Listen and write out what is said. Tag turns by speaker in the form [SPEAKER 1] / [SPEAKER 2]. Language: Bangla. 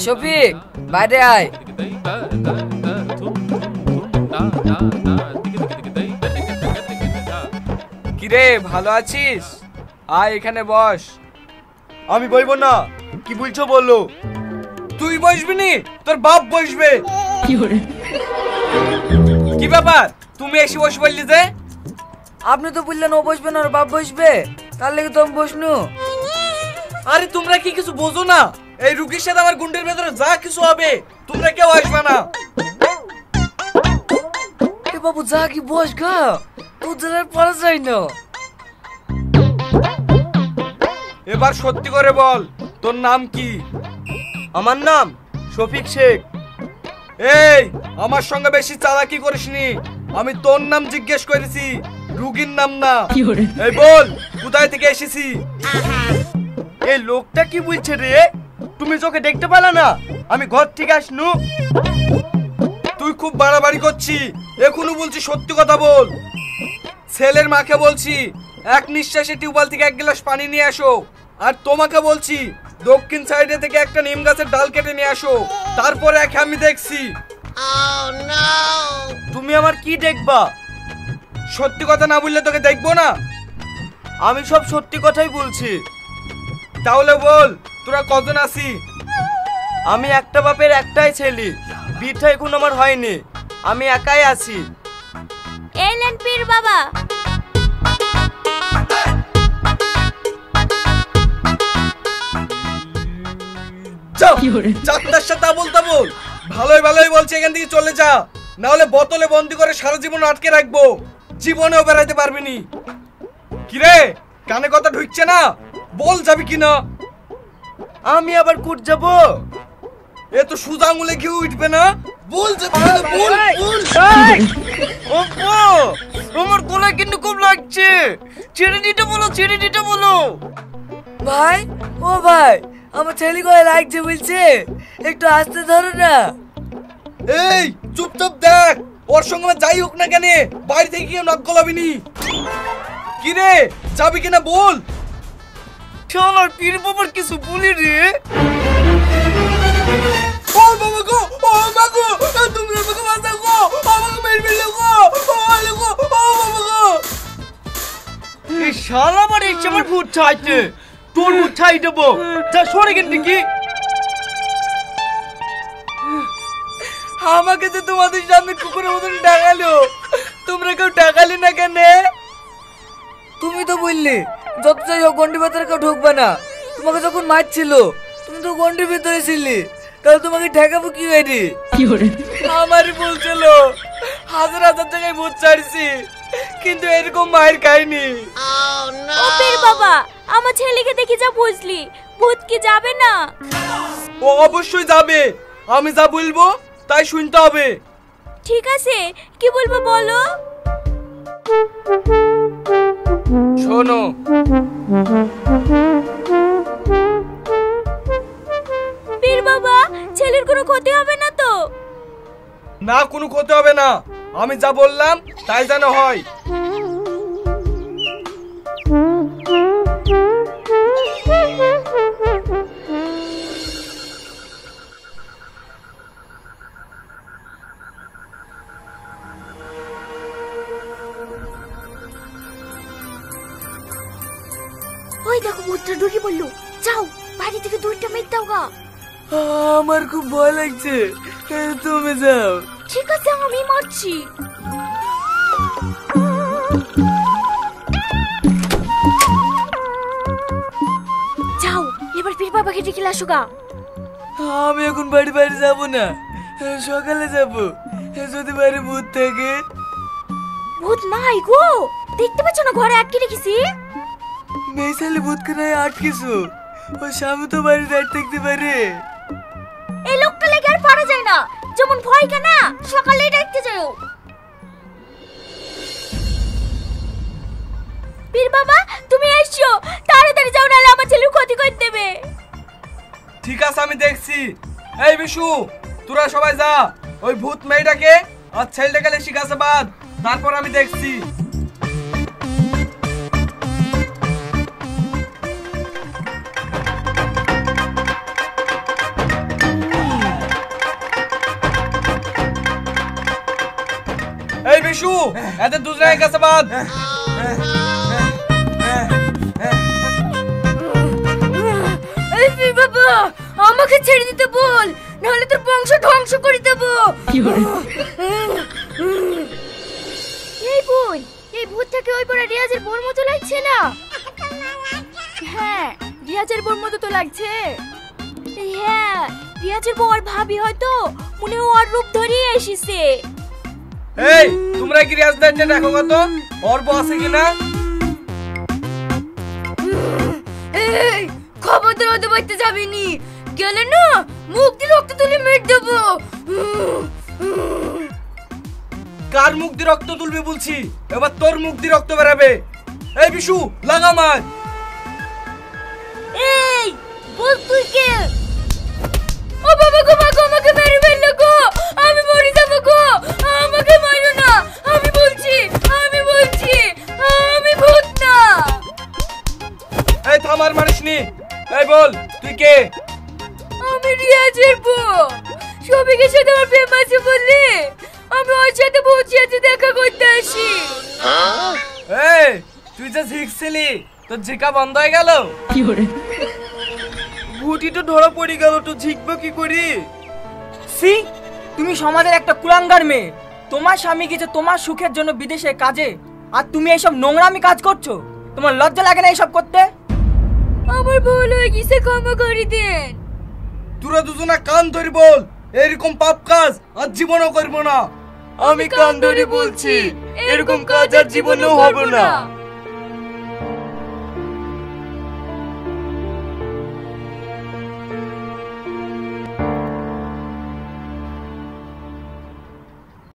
[SPEAKER 1] শফিক বাইরে আয়।
[SPEAKER 2] কিরে ভালো আছিস? আয় এখানে বস।
[SPEAKER 3] আমি বইবো না, কি বলছো বলো।
[SPEAKER 2] তুই বসবি নি, তোর বাপ বসবে। কি ব্যাপার তুমি এসে বস বললি যে?
[SPEAKER 1] আপনি তো বললেন ও বসবে না ওর বাপ বসবে, তার লেগে তো আমি বসনু।
[SPEAKER 2] আরে তোমরা কি কিছু বোঝো না? এই রুগীর সাথে আমার গুন্ডের ভেতরে যা কিছু হবে তোমরা কেউ আসবে না।
[SPEAKER 1] এ বাবু যা কি বস গা, তোদের আর পড়া যায় না।
[SPEAKER 2] এবার সত্যি করে বল, তোর নাম কি?
[SPEAKER 3] আমার নাম শফিক শেখ।
[SPEAKER 2] এই আমার সঙ্গে বেশি চালাকি করিসনি, আমি তোর নাম জিজ্ঞেস করেছি, রুগীর নাম না। এই বল কোথায় থেকে এসেছি?
[SPEAKER 3] এই লোকটা কি বলছে রে? তুমি চোখে দেখতে পেলে না আমি ঘর থেকে আসনু?
[SPEAKER 2] তুই খুব বাড়াবাড়ি করছি, এখনো বলছি সত্যি কথা বল। ছেলের মাকে বলছি এক নিঃশ্বাসে টিউবওয়েল থেকে এক গ্লাস পানি নিয়ে আসো, আর তোমাকে বলছি দক্ষিণ সাইডে থেকে একটা নিম গাছের ডাল কেটে নিয়ে আসো, তারপরে এক আমি দেখছি।
[SPEAKER 3] তুমি আমার কি দেখবা?
[SPEAKER 2] সত্যি কথা না বললে তোকে দেখবো না।
[SPEAKER 3] আমি সব সত্যি কথাই বলছি।
[SPEAKER 2] তাহলে বল তোরা কজন আছি?
[SPEAKER 3] আমি একটা বাপের একটাই ছেলে, বিটা এখন আমার হয়নি, আমি একাই আছি।
[SPEAKER 4] এলেন পীর বাবা।
[SPEAKER 2] চাকদার সাথে বলতে বল, ভালোই ভালোই বলছি এখান থেকে চলে যা, না হলে বোতলে বন্দি করে সারা জীবন আটকে রাখবো, জীবনেও বেড়াইতে পারবি নি। কিরে কানে কথা ঢুকছে না? বল যাবি কিনা?
[SPEAKER 3] আমি আবার কুট যাব?
[SPEAKER 2] এ তো সুজা আঙুলে ঘি উঠবে না, বল যাবি কিনা? বল বল।
[SPEAKER 3] আমার গলা কিন্তু খুব লাগছে, ছেড়ে দিতে বলো, ছেড়ে দিতে বলো।
[SPEAKER 1] ভাই ও ভাই, আমার ছেলে গলায় লাগছে বলছে, একটু আস্তে ধরো না।
[SPEAKER 2] এই চুপচাপ দেখ, ওর সঙ্গে আমার যাই হোক না কেন বাইরে থেকে কেউ নাক গলাবি নি। কিরে যাবি কিনা বল।
[SPEAKER 3] শালার পীর বাবার কিছু বলি রে।
[SPEAKER 2] ও বাবা গো, ও মা গো, তুমি আমাকে বাঁচাও গো, আমাকে মেরে ফেললে গো, ও আলে গো, ও বাবা গো।
[SPEAKER 3] এই শালা আমার ইচ্ছে আমার ভূত ছাইতে, তোর ভূত ছাই দেবো, যা সরে গেন কি।
[SPEAKER 1] আমাকে তো তোমাদের সামনে কুকুরের মতন ডাকালো, তোমরা কেউ ডাকালে না কেন? তুমি তো বললে যত যাই হোক গন্ডির ভেতরে কেউ ঢুকবে না। তোমাকে যখন মারছিল তুমি তো গন্ডির ভেতরে ছিলে, তাহলে তোমাকে ঠেকাবো কি হয়নি? আমারই বলছিল হাজার হাজার জায়গায় ভূত ছাড়ছি, কিন্তু এরকম মায়ের খাইনি।
[SPEAKER 4] ও পীর বাবা, আমার ছেলেকে দেখে যা বুঝলি, ভূত কি যাবে না?
[SPEAKER 2] ও অবশ্যই যাবে, আমি যা বলবো তাই শুনতে হবে।
[SPEAKER 4] ঠিক আছে, কি বলবো বলো।
[SPEAKER 2] শোনো,
[SPEAKER 4] পীর বাবা, ছেলের কোনো ক্ষতি হবে না তো?
[SPEAKER 2] না কোনো ক্ষতি হবে না, আমি যা বললাম তাই যেন হয়।
[SPEAKER 4] ওই দেখো ভূতটা ঢুকে পড়লো, যাও বাড়ি থেকে দুইটা মেঘ দাও গা।
[SPEAKER 1] আমার খুব ভয় লাগছে, তুমি যাও।
[SPEAKER 4] ঠিক আছে, আমি মারছি। যাও এবার পীর বাবাকে ডেকে আসো গা।
[SPEAKER 1] আমি এখন বাড়ি বাড়ি যাবো না, সকালে যাব, যদি বাড়ি ভূত থাকে।
[SPEAKER 4] ভূত নাই গো, দেখতে পাচ্ছ না ঘরে আটকে রেখেছি।
[SPEAKER 1] মেয়েশালি ভূতকে নাই আটকেছো, ও স্বামী তো বাড়ি দাঁড়িয়ে থাকতে পারে।
[SPEAKER 4] এই লোকটা লেগে আর পারা যায় না, যেমন ভয় কেনা সকালে ডাকতে যাও। পীর বাবা তুমি এসো, তাড়াতাড়ি যাও, নাহলে আমার ছেলের ক্ষতি করে দেবে।
[SPEAKER 2] ঠিক আছে আমি দেখছি। এই বিশু তোরা সবাই যা, ওই ভূত মেয়েটাকে আর ছেলেটাকে লেশি গাছে বাঁধ, তারপর আমি দেখছি। এই বিশু, এদের দুজনের কাছে বাদ।
[SPEAKER 4] এই বাবা, আমাকে ছেড়ে দিতে বল, নাহলে তোর বংশ ধ্বংস করে দেব। এই বোন, এই ভূতটাকে ওই পরে রিয়াজের বোর মতো লাগছে না? হ্যাঁ, রিয়াজের বোর মতো তো লাগছে। হ্যাঁ, রিয়াজের বউ আর ভাবি হয়তো মনে ওর রূপ ধরিয়ে এসেছে।
[SPEAKER 2] এই তোমরা কি রিয়াজদার দেখো কত ওর বউ আছে কিনা?
[SPEAKER 4] এই খবরদার ওদের বাড়িতে যাবিনি, গেলে না মুখ দিয়ে রক্ত তুলে মেরে দেবো।
[SPEAKER 2] কার মুখ দিয়ে রক্ত তুলবি বলছি? এবার তোর মুখ দিয়ে রক্ত বেরাবে। এই বিশু, লাগা মার।
[SPEAKER 4] এই বল তুই কে? ও বাবা গো, মা গো, আমাকে মেরে ফেললো গো, আমি মরে যাবো গো, আমাকে মারো না, আমি বলছি আমি ভূত না।
[SPEAKER 2] এই থামার মারিসনি। এই বল তুই কে?
[SPEAKER 4] আমি রিয়াজের বউ। সবিকের সাথে আমার প্রেম আছে বললি আমি ওর সাথে বসিয়াতে দেখা করতে আসি।
[SPEAKER 2] এই তুই যে ঝিকছিলি, তোর ঝিকা বন্ধ হয়ে গেল?
[SPEAKER 3] ভুটি তো ধরা পড়ে গেল, তো ঝিকবো কি করি? সি, তুমি সমাজের একটা কুলাঙ্গার মেয়ে। তোমার স্বামী গেছে তোমার সুখের জন্য বিদেশে কাজে, আর তুমি এইসব নোংরামি কাজ করছো। তোমার লজ্জা লাগে না এইসব করতে?
[SPEAKER 4] আমার ভুল হয়ে গেছে, ক্ষমা করে দেন।
[SPEAKER 2] তোরা দুজনা কান ধরি বল, এরকম পাপ কাজ আর জীবনও করবো না।
[SPEAKER 3] আমি কান ধরে বলছি, এরকম কাজ আর জীবনেও হবে না।